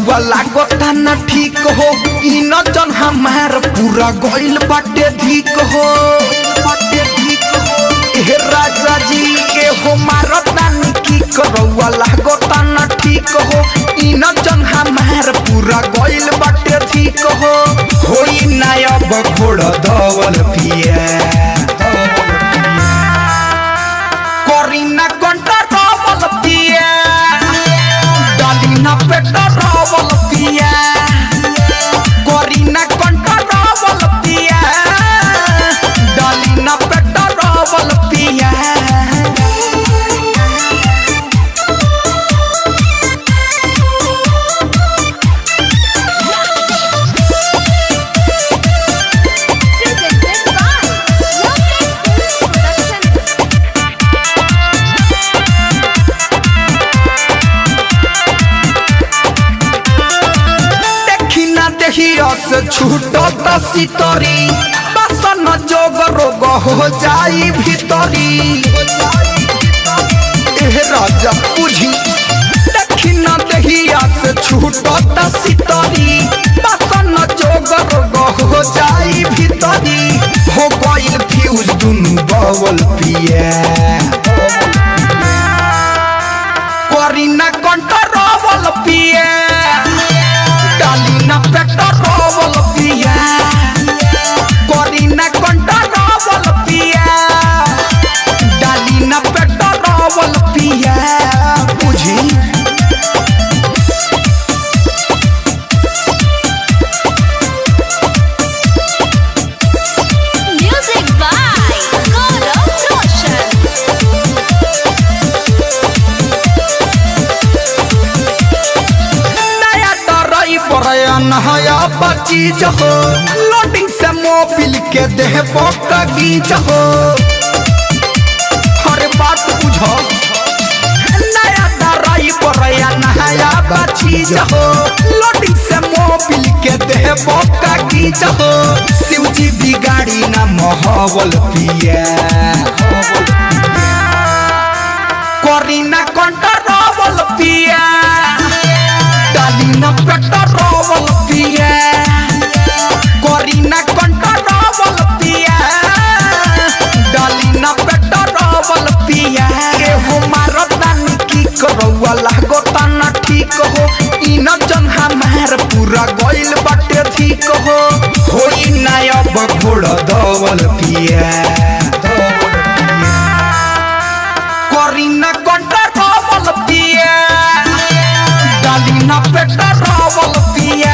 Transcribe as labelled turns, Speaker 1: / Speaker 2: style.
Speaker 1: रउआ लागता न ठीक हो ई न जन हमार पूरा गइल बाटे ठीक हो ए राजा जी ए हो मारता न की रउआ लागता न ठीक हो ई न जन हमार पूरा गइल बाटे ठीक हो होई ना अब घोड़ दवल पिया करीना कंटा रवल पिया डालीना पेटा रवल पिया करीना कंटा रवल पिया डालीना पेटा रवल पिया से छूटत सितरी बसन जोग रोग हो जाई भीतरी ए राजा बुझी दक्षिण दहिया से छूटत सितरी बसन जोग रोग हो जाई भीतरी हो गइल फ्यूज दुनु बवल पिया करीना कंटा रवल पिया डालीना पेटा रवल पिया करीना कंटा रवल पिया डालीना पेटा रवल पिया बुझी
Speaker 2: म्यूजिक बाय गौरव रोशन
Speaker 1: नया चीज हो लोडिंग से मोबिल के देह बकीज हो हर बात बुझो नया दराई बरया नया चीज हो लोडिंग से मोबिल के देह बकीज हो शिवजी बिगाड़ी ना महवल पिया करीना कंटा रवल पिया डालीना पेटा रवल पिया करीना कंटा रवल पिया डालीना पेटा रवल पिया ए हो मारता न की रउआ लागता न ठीक हो ई न जन हमार पूरा गइल बाटे ठीक हो होई ना अब घोड़ दवल पिया करीना कंटा रवल पिया डालीना पेटा रवल पिया